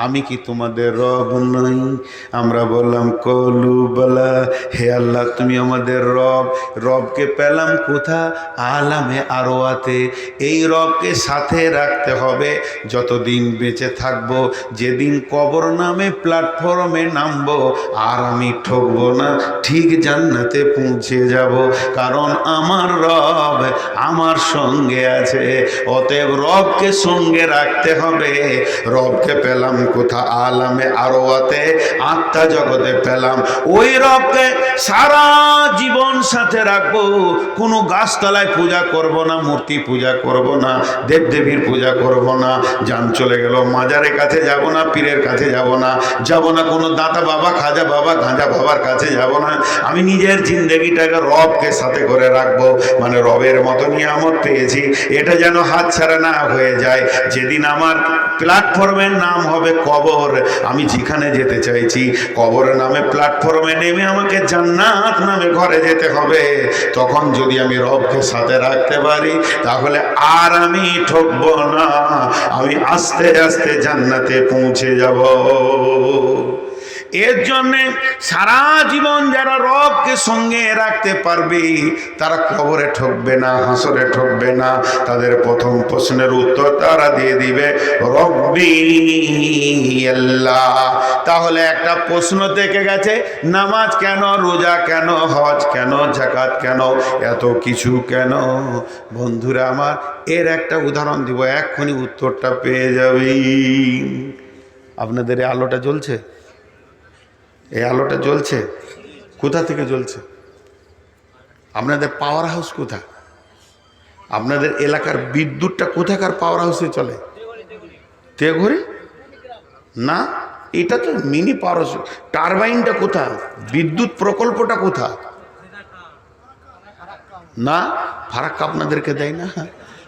আমি কি তোমাদের রব নই? আমরা বললাম কলু বলা, হে আল্লাহ তুমি আমাদের রব। রবকে পেলাম কোথা? আলামে আরওয়াতে। এই রবকে সাথে রাখতে হবে যতদিন বেঁচে থাকবো। যেদিন কবর নামে প্ল্যাটফর্মে নামবো, আর আমি ঠকবো না, ঠিক জান্নাতে পৌঁছে যাব, কারণ আমার রব আমার সঙ্গে আছে। অতএব রবকে সঙ্গে রাখতে হবে। রবকে পেলাম কোথা? আলামে আরওয়াতে, আত্মা জগতে পেলাম। ওই রবকে সারা জীবন সাথে রাখবো। কোনো গাছতলায় পূজা করব না, মূর্তি পূজা করব না, দেবদেবীর পূজা করব না। জান চলে গেল, মাজারের কাছে যাব না, পীরের কাছে যাব না, কোনো দাতা বাবা, খাজা বাবা, গাঁজা বাবার কাছে যাব না। আমি নিজের জিন্দেগিটাকে রবকে সাথে করে রাখবো। মানে রবের মতো নিয়ামত পেয়েছি, এটা যেন হাতছাড়া না হয়ে যায়। যেদিন আমার প্ল্যাটফর্মের নাম হবে কবর, আমি যেখানে যেতে চাইছি, কবরের নামে প্ল্যাটফর্মে নেমে আমাকে জান্নাত নামে ঘরে যেতে হবে। তখন যদি আমি রবকে সাথে রাখতে পারি, তাহলে আর আমি ঠকবো না, আমি আস্তে আস্তে জান্নাতে পৌঁছে যাব। এর জন্যে সারা জীবন যারা রবকে সঙ্গে রাখতে পারবে তারা কবরে ঠকবে না, হাসরে ঠকবে না। তাদের প্রথম প্রশ্নের উত্তর তারা দিয়ে দিবে রব্বি আল্লাহ। তাহলে একটা প্রশ্ন থেকে গেছে, নামাজ কেন, রোজা কেন, হজ কেন, যাকাত কেন, এত কিছু কেন? বন্ধুরা আমার, এর একটা উদাহরণ দিব, এক্ষুনি উত্তরটা পেয়ে যাবে। আপনাদের এই আলোটা জ্বলছে, এই আলোটা জ্বলছে, কোথা থেকে জ্বলছে? আপনাদের পাওয়ার হাউস কোথায়? আপনাদের এলাকার বিদ্যুৎটা কোথাকার পাওয়ার হাউসে চলে? তেঘরে না, এটা তো মিনি পাওয়ার হাউস। টারবাইনটা কোথায়? বিদ্যুৎ প্রকল্পটা কোথায়? না, ফারাক্কা আপনাদেরকে দেয় না,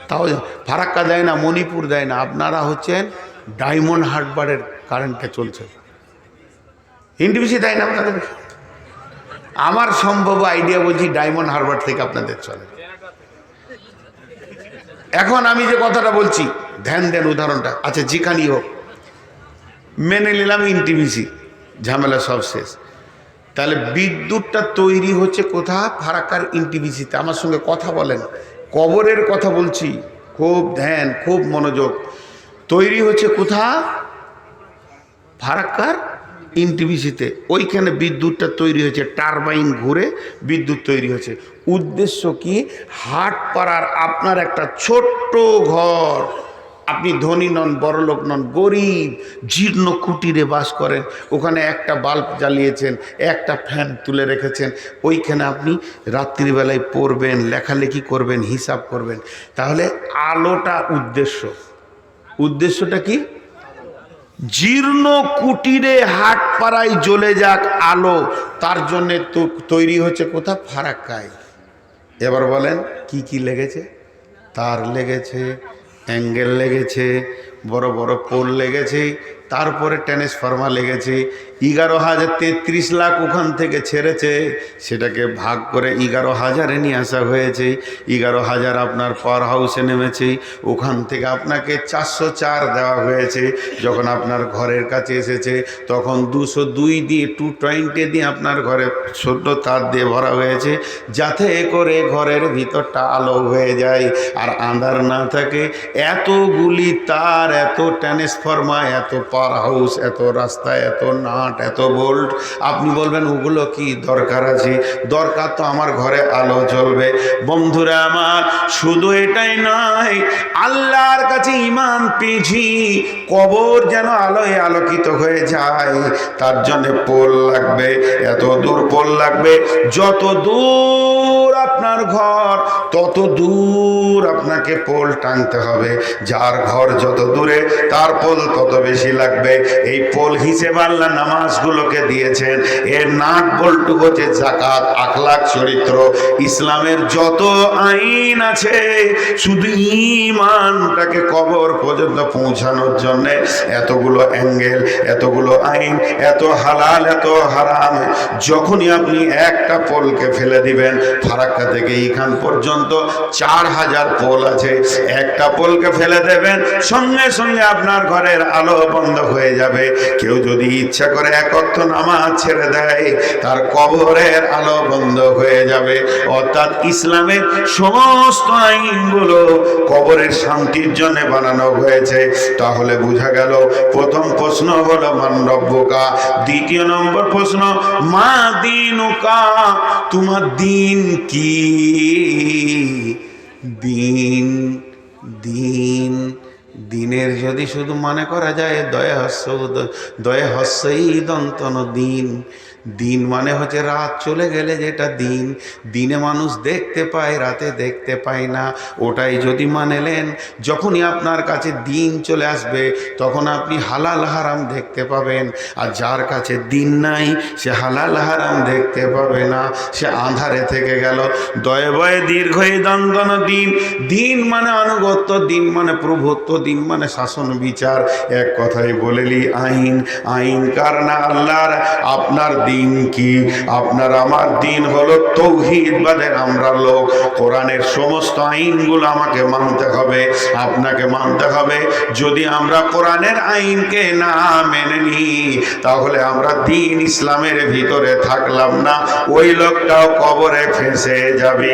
তাও ফারাক্কা দেয় না, মণিপুর দেয় না। আপনারা হচ্ছেন ডায়মন্ড হারবারের কারেন্টে চলছে, এনটিপিসি দেয় না আপনাদের। আমার সম্ভব আইডিয়া বলছি ডায়মন্ড হারবার থেকে আপনাদের চলে। এখন আমি যে কথাটা বলছি ধ্যান দেন উদাহরণটা। আচ্ছা, যেখানেই হোক মেনে নিলাম এনটিপিসি, ঝামেলা সব শেষ। তাহলে বিদ্যুৎটা তৈরি হচ্ছে কোথা? ফারাক্কার এনটিপিসিতে। আমার সঙ্গে কথা বলেন, কবরের কথা বলছি, খুব ধ্যান, খুব মনোযোগ। তৈরি হচ্ছে কোথা? ফারাক্কার এনটিপিসিতে। ওইখানে বিদ্যুৎটা তৈরি হয়েছে, টারবাইন ঘুরে বিদ্যুৎ তৈরি হয়েছে। উদ্দেশ্য কি? হাট পাড়ার আপনার একটা ছোট্ট ঘর, আপনি ধনী নন, বড়লোক নন, গরিব জীর্ণ কুটিরে বাস করেন, ওখানে একটা বাল্ব জ্বালিয়েছেন, একটা ফ্যান তুলে রেখেছেন, ওইখানে আপনি রাত্রিবেলায় পড়বেন, লেখালেখি করবেন, হিসাব করবেন। তাহলে আলোটা উদ্দেশ্য। উদ্দেশ্যটা কি? জীর্ণ কুটিরে হাট পাড়ায় জ্বলে যাক আলো, তার জন্যে তো তৈরি হচ্ছে কোথা? ফারাক্কায়। এবার বলেন কি কি লেগেছে? তার লেগেছে, অ্যাঙ্গেল লেগেছে, বড় বড় পোল লেগেছে, তারপরে ট্রান্সফরমার লেগেছে। 11,33 লাখ ওখান থেকে ছেড়েছে, সেটাকে ভাগ করে 11,000-এ নিয়ে আসা হয়েছে। 11,000 আপনার পাওয়ার হাউসে নেমেছে, ওখান থেকে আপনাকে 404 দেওয়া হয়েছে। যখন আপনার ঘরের কাছে এসেছে তখন 202 দিয়ে 220 দিয়ে আপনার ঘরে ছোট্ট তার দিয়ে ভরা হয়েছে, যাতে করে ঘরের ভিতরটা আলো হয়ে যায় আর আঁধার না থাকে। এতগুলি তার, এত ট্রান্সফরমার, এত পাওয়ার হাউস, এত রাস্তা, এত নাট, এত বোল্ট। আপনি বলবেন ওগুলো কি দরকার আছে? দরকার তো আমার ঘরে আলো জ্বলবে। বন্ধুরা আমার, শুধু এটাই নয়, আল্লাহর কাছে ঈমান পেয়েছি কবর যেন আলোয় আলোকিত হয়ে যায়, তার জন্য পোল লাগবে, এত দূর পোল লাগবে। যত দূর আপনার ঘর তত দূর আপনাকে পোল টাঙতে হবে। যার ঘর যত দূরে তার পোল তত বেশি লাগবে। এই পোল হিসেবে আল্লাহ নামাজগুলোকে দিয়েছেন। এর নাট বল্টু হচ্ছে যাকাত, আখলাক, চরিত্র। ইসলামের যত আইন আছে শুধু ঈমানটাকে কবর পর্যন্ত পৌঁছানোর জন্য এতগুলো অ্যাঙ্গেল, এতগুলো আইন, এত হালাল, এত হারাম। যখনই আপনি একটা পোলকে ফেলে দিবেন, ফারাক্কা থেকে এইখান পর্যন্ত 4,000 পোল আছে, একটা পোলকে ফেলে দেবেন, সঙ্গে সঙ্গে আপনার ঘরের আলো বন্ধ হয়ে যাবে। কেউ যদি ইচ্ছা করে এক ওয়াক্ত নামাজ ছেড়ে দেয়, তার কবরের আলো বন্ধ হয়ে যাবে। অর্থাৎ ইসলামের সমস্ত আইনগুলো কবরের শান্তির জন্য বানানো হয়েছে। তাহলে বোঝা গেল, প্রথম প্রশ্ন হলো মান রব্বুকা, দ্বিতীয় নম্বর প্রশ্ন মা দীনুকা, তোমার দিন কি? দিন, দিন, দিনের যদি শুধু মনে করা যায় দয়ে হস্যই দন্তন দিন। দিন মানে হচ্ছে রাত চলে গেলে যেটা দিন। দিনে মানুষ দেখতে পায়, রাতে দেখতে পায় না। ওটাই যদি মানেলেন, যখনই আপনার কাছে দিন চলে আসবে তখন আপনি হালাল হারাম দেখতে পাবেন। আর যার কাছে দিন নাই সে হালাল হারাম দেখতে পাবে না, সে আঁধারে থেকে গেল। দয়ে বয়ে দীর্ঘই দন্তন দিন। দিন মানে আনুগত্য, দিন মানে প্রভুত্ব, দিন মানে শাসন বিচার, এক কথায় বলেলি আইন। আইন কার না আল্লাহর। আপনার দিন কি? আপনার আমার দিন হলো তৌহিদবাদের আমরা লোক। কোরআনের সমস্ত আইনগুলো আমাকে মানতে হবে, আপনাকে মানতে হবে। যদি আমরা কোরআনের আইনকে না মেনে নিই তাহলে আমরা দিন ইসলামের ভিতরে থাকলাম না, ওই লোকটাও কবরে ফেঁসে যাবে।